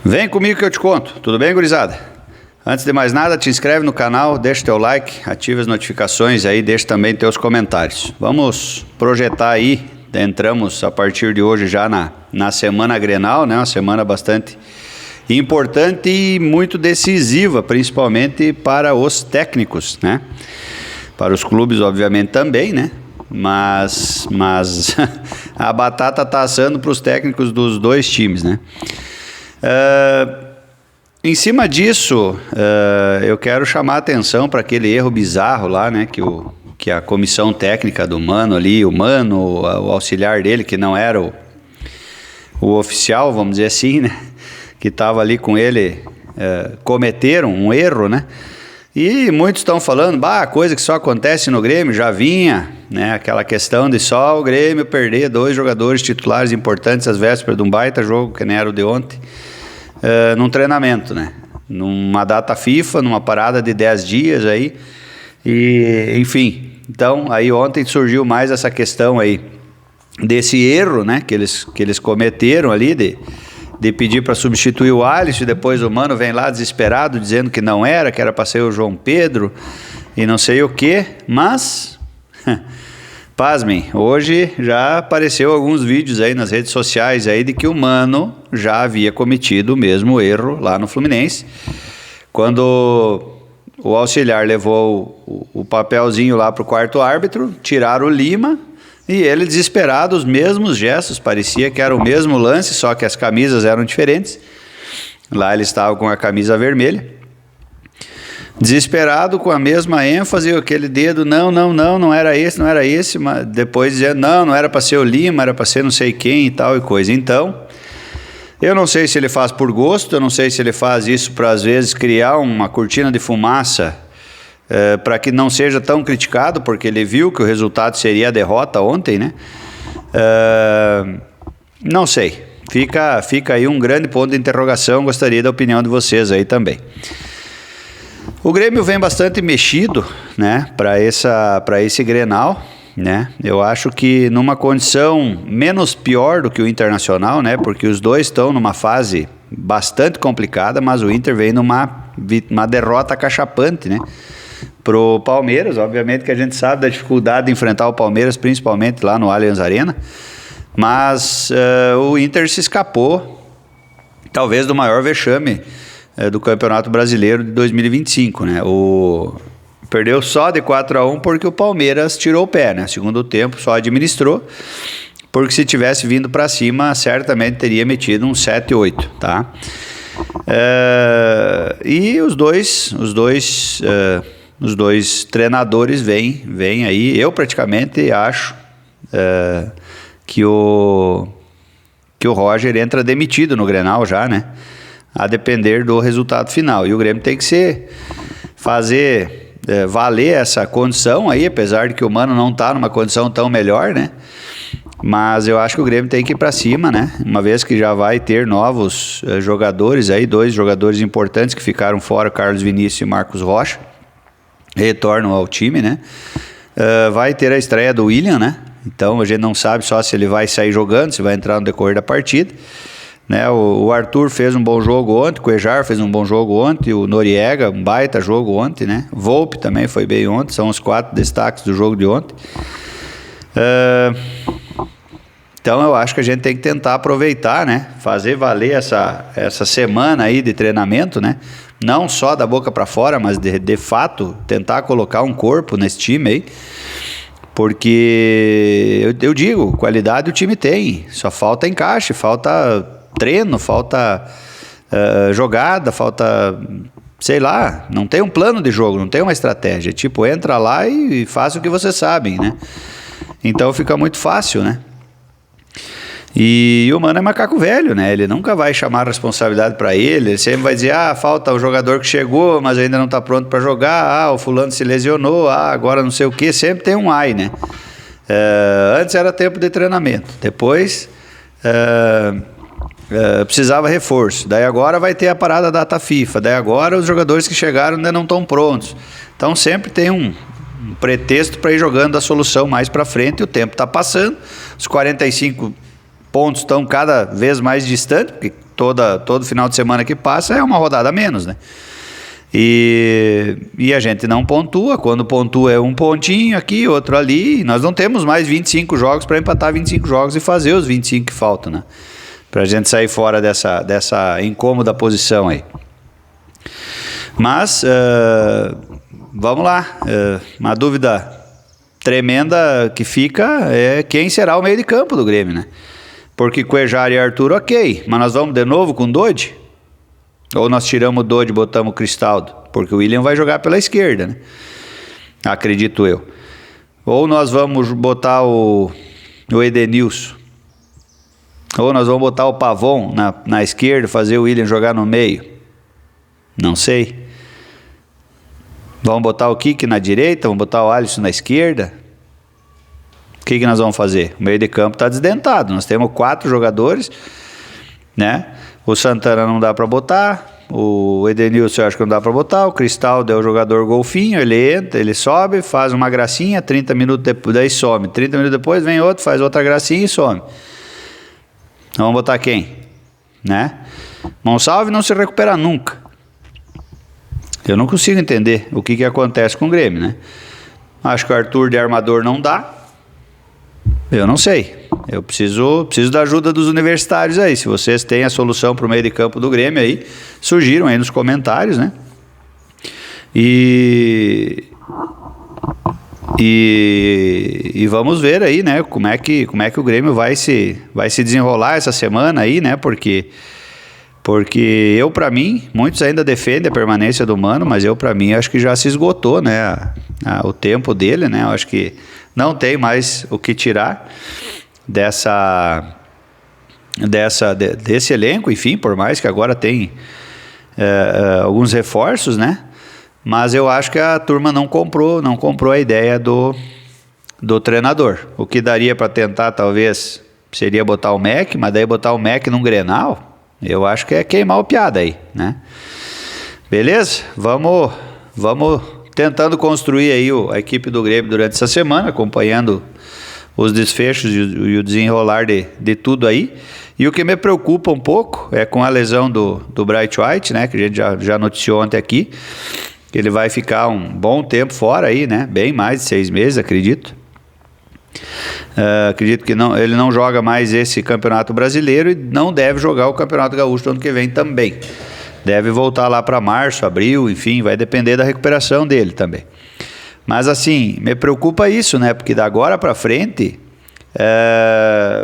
Vem comigo que eu te conto. Tudo bem, gurizada? Antes de mais nada, te inscreve no canal, deixa teu like, ativa as notificações aí, deixa também teus comentários. Vamos projetar aí, entramos a partir de hoje já na semana Grenal, né? Uma semana bastante importante e muito decisiva, principalmente para os técnicos, né? Para os clubes, obviamente, também, né? Mas a batata tá assando para os técnicos dos dois times, né? Em cima disso, eu quero chamar a atenção para aquele erro bizarro lá, né? Que a comissão técnica do Mano ali, o auxiliar dele, que não era o oficial, vamos dizer assim, né? Que estava ali com ele, cometeram um erro, né? E muitos estão falando, coisa que só acontece no Grêmio, já vinha, né? Aquela questão de só o Grêmio perder 2 jogadores titulares importantes às vésperas de um baita jogo, que nem era o de ontem, num treinamento, né? Numa data FIFA, numa parada de 10 dias aí, e enfim. Então, aí ontem surgiu mais essa questão aí, desse erro, né? Que eles cometeram ali de pedir para substituir o Alisson, e depois o Mano vem lá desesperado, dizendo que não era, que era para ser o João Pedro, e não sei o que, mas, pasmem, hoje já apareceu alguns vídeos aí nas redes sociais aí de que o Mano já havia cometido o mesmo erro lá no Fluminense, quando o auxiliar levou o papelzinho lá para o quarto árbitro, tiraram o Lima, e ele desesperado, os mesmos gestos, parecia que era o mesmo lance, só que as camisas eram diferentes. Lá ele estava com a camisa vermelha. Desesperado, com a mesma ênfase, aquele dedo, não era esse, mas depois dizendo, não era para ser o Lima, era para ser não sei quem e tal e coisa. Então, eu não sei se ele faz por gosto, eu não sei se ele faz isso para às vezes criar uma cortina de fumaça, para que não seja tão criticado, porque ele viu que o resultado seria a derrota ontem, né? Não sei, fica aí um grande ponto de interrogação, gostaria da opinião de vocês aí também. O Grêmio vem bastante mexido, né, para esse Grenal, né? Eu acho que numa condição menos pior do que o Internacional, né? Porque os dois estão numa fase bastante complicada, mas o Inter vem numa derrota cachapante, né? Pro Palmeiras, obviamente que a gente sabe da dificuldade de enfrentar o Palmeiras, principalmente lá no Allianz Arena, mas o Inter se escapou, talvez, do maior vexame do Campeonato Brasileiro de 2025, né? Perdeu só de 4-1 porque o Palmeiras tirou o pé, né? Segundo tempo só administrou, porque se tivesse vindo para cima, certamente teria metido um 7-8, tá? E os dois treinadores vêm aí. Eu praticamente acho que o Roger entra demitido no Grenal já, né? A depender do resultado final. E o Grêmio tem que fazer valer essa condição aí, apesar de que o Mano não está numa condição tão melhor, né? Mas eu acho que o Grêmio tem que ir para cima, né? Uma vez que já vai ter novos jogadores aí, 2 jogadores importantes que ficaram fora, Carlos Vinícius e Marcos Rocha, retornam ao time, né? Vai ter a estreia do William, né? Então a gente não sabe só se ele vai sair jogando, se vai entrar no decorrer da partida, né? O Arthur fez um bom jogo ontem, o Cuéllar fez um bom jogo ontem, o Noriega, um baita jogo ontem, né? Volpe também foi bem ontem, são os 4 destaques do jogo de ontem. Então eu acho que a gente tem que tentar aproveitar, né? Fazer valer essa semana aí de treinamento, né? Não só da boca para fora, mas de fato tentar colocar um corpo nesse time aí, porque eu digo, qualidade o time tem, só falta encaixe, falta treino, falta jogada, falta, sei lá, não tem um plano de jogo, não tem uma estratégia, tipo, entra lá e faça o que vocês sabem, né? Então fica muito fácil, né? E o Mano é macaco velho, né? Ele nunca vai chamar a responsabilidade para ele. Ele sempre vai dizer, falta o jogador que chegou, mas ainda não está pronto para jogar. O fulano se lesionou, agora não sei o que. Sempre tem um ai, né? Antes era tempo de treinamento. Depois precisava reforço. Daí agora vai ter a parada da data FIFA. Daí agora os jogadores que chegaram ainda não estão prontos. Então sempre tem um pretexto para ir jogando a solução mais para frente. E o tempo está passando. Os 45 pontos estão cada vez mais distantes, porque todo final de semana que passa é uma rodada a menos, né? E a gente não pontua. Quando pontua é um pontinho aqui, outro ali. Nós não temos mais 25 jogos para empatar 25 jogos e fazer os 25 que faltam, né? Para a gente sair fora dessa incômoda posição aí. Mas, vamos lá. Uma dúvida tremenda que fica é quem será o meio de campo do Grêmio, né? Porque Cuejar e Arthur, ok. Mas nós vamos de novo com o Dodge? Ou nós tiramos o Dodge e botamos o Cristaldo? Porque o William vai jogar pela esquerda, né? Acredito eu. Ou nós vamos botar o Edenilson. Ou nós vamos botar o Pavon na esquerda, fazer o William jogar no meio. Não sei. Vamos botar o Kiki na direita, vamos botar o Alisson na esquerda. O que nós vamos fazer? O meio de campo está desdentado. Nós temos 4 jogadores, né? O Santana não dá para botar. O Edenilson eu acho que não dá para botar. O Cristaldo é o jogador golfinho. Ele entra, ele sobe, faz uma gracinha. 30 minutos depois, daí some. 30 minutos depois vem outro, faz outra gracinha e some. Vamos botar quem? Né? Monsalve não se recupera nunca. Eu não consigo entender o que acontece com o Grêmio, né? Acho que o Arthur de armador não dá. Eu não sei. Eu preciso da ajuda dos universitários aí. Se vocês têm a solução para o meio de campo do Grêmio aí, sugiram aí nos comentários, né? E vamos ver aí, né? Como é que o Grêmio vai se desenrolar essa semana aí, né? Porque eu, para mim, muitos ainda defendem a permanência do Mano, mas eu, para mim, acho que já se esgotou, né? O tempo dele, né? Eu acho que não tem mais o que tirar desse elenco, enfim, por mais que agora tem alguns reforços, né? Mas eu acho que a turma não comprou a ideia do treinador. O que daria para tentar, talvez, seria botar o Mac, mas daí botar o Mac num Grenal, eu acho que é queimar o piada aí, né? Beleza? Vamos tentando construir aí a equipe do Grêmio durante essa semana, acompanhando os desfechos e o desenrolar de tudo aí. E o que me preocupa um pouco é com a lesão do Bright White, né? Que a gente já noticiou ontem aqui. Que ele vai ficar um bom tempo fora aí, né? Bem mais de 6 meses, acredito. Acredito que ele não joga mais esse Campeonato Brasileiro e não deve jogar o Campeonato Gaúcho do ano que vem também. Deve voltar lá para março, abril, enfim, vai depender da recuperação dele também. Mas assim, me preocupa isso, né? Porque da agora para frente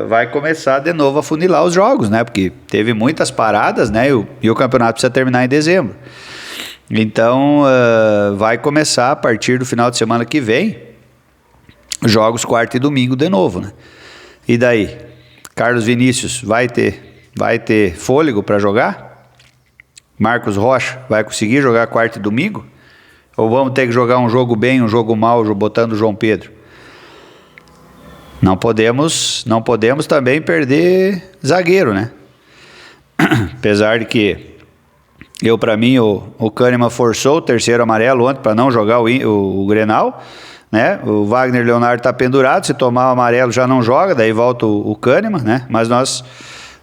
vai começar de novo a funilar os jogos, né? Porque teve muitas paradas, né? E o campeonato precisa terminar em dezembro. Então, vai começar a partir do final de semana que vem, jogos quarta e domingo de novo, né? E daí? Carlos Vinícius vai ter fôlego para jogar? Marcos Rocha vai conseguir jogar quarta e domingo? Ou vamos ter que jogar um jogo bem, um jogo mal, botando o João Pedro? Não podemos também perder zagueiro, né? Apesar de que para mim, o Kahneman forçou o terceiro amarelo ontem para não jogar o Grenal, né? O Wagner Leonardo está pendurado, se tomar o amarelo já não joga, daí volta o Kahneman, né? Mas nós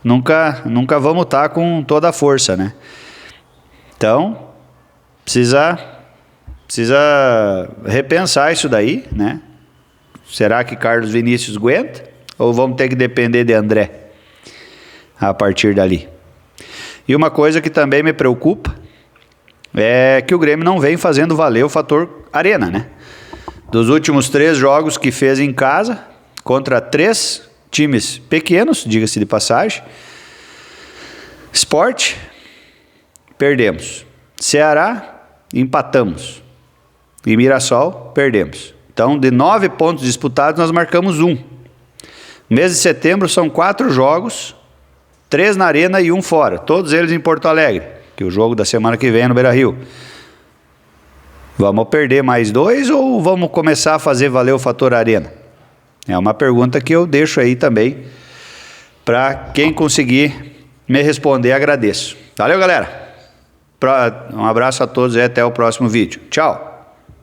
nunca vamos estar com toda a força, né? Então, precisa repensar isso daí, né? Será que Carlos Vinícius aguenta? Ou vamos ter que depender de André a partir dali? E uma coisa que também me preocupa é que o Grêmio não vem fazendo valer o fator arena, né? Dos últimos 3 jogos que fez em casa, contra 3 times pequenos, diga-se de passagem. Sport, perdemos. Ceará, empatamos. E Mirassol, perdemos. Então, de 9 pontos disputados, nós marcamos 1. Mês de setembro são 4 jogos, 3 na Arena e 1 fora. Todos eles em Porto Alegre, que o jogo da semana que vem é no Beira-Rio. Vamos perder mais 2 ou vamos começar a fazer valer o fator Arena? É uma pergunta que eu deixo aí também. Para quem conseguir me responder, agradeço. Valeu, galera. Um abraço a todos e até o próximo vídeo. Tchau.